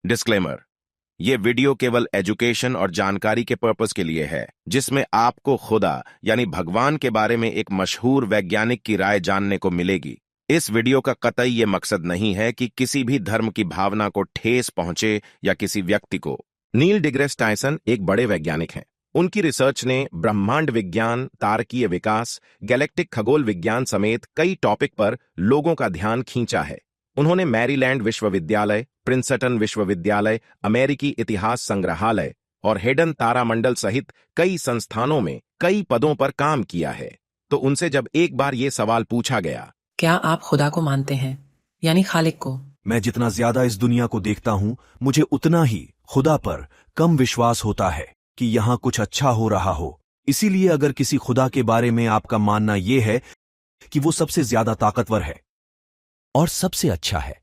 Disclaimer. ये video केवल education और जानकारी के पर्पस के लिए है, जिसमें आपको खुदा यानी भगवान के बारे में एक मशहूर वैज्ञानिक की राय जानने को मिलेगी। इस वीडियो का कतई ये मकसद नहीं है कि किसी भी धर्म की भावना को ठेस पहुंचे या किसी व्यक्ति को। नील डिग्रेस टायसन एक बड़े वैज्ञानिक हैं। उनकी रिसर्च ने ब्रह्मांड विज्ञान, तारकीय विकास, गैलेक्टिक खगोल विज्ञान समेत कई टॉपिक पर लोगों का ध्यान खींचा है। उन्होंने मैरीलैंड विश्वविद्यालय, प्रिंसटन विश्वविद्यालय, अमेरिकी इतिहास संग्रहालय और हेडन तारामंडल सहित कई संस्थानों में कई पदों पर काम किया है। तो उनसे जब एक बार ये सवाल पूछा गया, क्या आप खुदा को मानते हैं, यानी खालिक को? मैं जितना ज्यादा इस दुनिया को देखता हूं, मुझे उतना ही खुदा पर कम विश्वास होता है कि यहां कुछ अच्छा हो रहा हो। इसीलिए अगर किसी खुदा के बारे में आपका मानना यह है कि वो सबसे ज्यादा ताकतवर है और सबसे अच्छा है,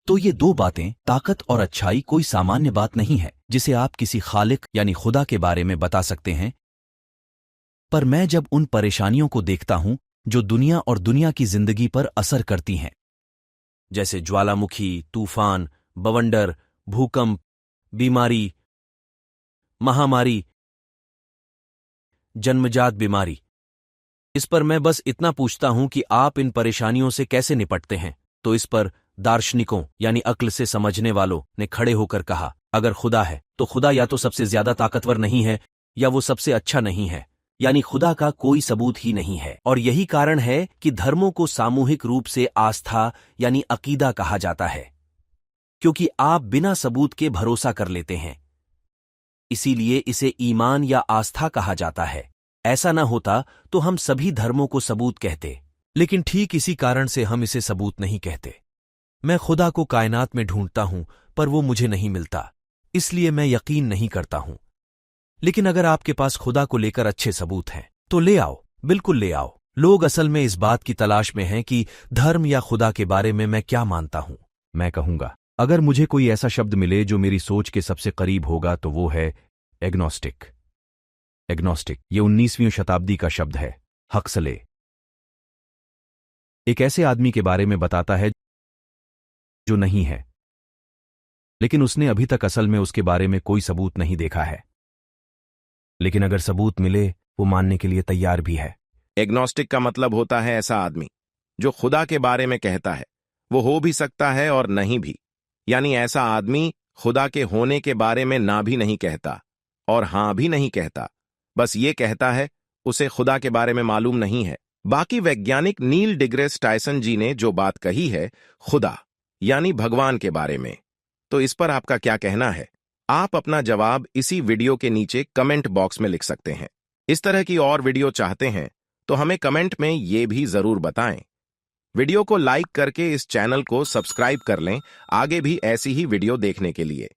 तो ये दो बातें, ताकत और अच्छाई, कोई सामान्य बात नहीं है जिसे आप किसी खालिक यानी खुदा के बारे में बता सकते हैं। पर मैं जब उन परेशानियों को देखता हूं जो दुनिया और दुनिया की जिंदगी पर असर करती हैं, जैसे ज्वालामुखी, तूफान, बवंडर, भूकंप, बीमारी, महामारी, जन्मजात बीमारी, इस पर मैं बस इतना पूछता हूं कि आप इन परेशानियों से कैसे निपटते हैं। तो इस पर दार्शनिकों यानी अक्ल से समझने वालों ने खड़े होकर कहा, अगर खुदा है तो खुदा या तो सबसे ज्यादा ताकतवर नहीं है या वो सबसे अच्छा नहीं है, यानी खुदा का कोई सबूत ही नहीं है। और यही कारण है कि धर्मों को सामूहिक रूप से आस्था यानी अकीदा कहा जाता है, क्योंकि आप बिना सबूत के भरोसा कर लेते हैं। इसीलिए इसे ईमान या आस्था कहा जाता है। ऐसा न होता तो हम सभी धर्मों को सबूत कहते, लेकिन ठीक इसी कारण से हम इसे सबूत नहीं कहते। मैं खुदा को कायनात में ढूंढता हूं, पर वो मुझे नहीं मिलता, इसलिए मैं यकीन नहीं करता हूं। लेकिन अगर आपके पास खुदा को लेकर अच्छे सबूत हैं, तो ले आओ, बिल्कुल ले आओ। लोग असल में इस बात की तलाश में हैं कि धर्म या खुदा के बारे में मैं क्या मानता हूं। मैं कहूंगा, अगर मुझे कोई ऐसा शब्द मिले जो मेरी सोच के सबसे करीब होगा, तो वो है एग्नोस्टिक। एग्नोस्टिक ये 19वीं शताब्दी का शब्द है। हक्सले एक ऐसे आदमी के बारे में बताता है जो नहीं है, लेकिन उसने अभी तक असल में उसके बारे में कोई सबूत नहीं देखा है। लेकिन अगर सबूत मिले, वो मानने के लिए तैयार भी है। एग्नोस्टिक का मतलब होता है ऐसा आदमी जो खुदा के बारे में कहता है वो हो भी सकता है और नहीं भी, यानी ऐसा आदमी खुदा के होने के बारे में ना भी नहीं कहता और हां भी नहीं कहता, बस ये कहता है उसे खुदा के बारे में मालूम नहीं है। बाकी वैज्ञानिक नील डिग्रेस टायसन जी ने जो बात कही है खुदा यानी भगवान के बारे में, तो इस पर आपका क्या कहना है? आप अपना जवाब इसी वीडियो के नीचे कमेंट बॉक्स में लिख सकते हैं। इस तरह की और वीडियो चाहते हैं तो हमें कमेंट में ये भी जरूर बताएं। वीडियो को लाइक करके इस चैनल को सब्सक्राइब कर लें आगे भी ऐसी ही वीडियो देखने के लिए।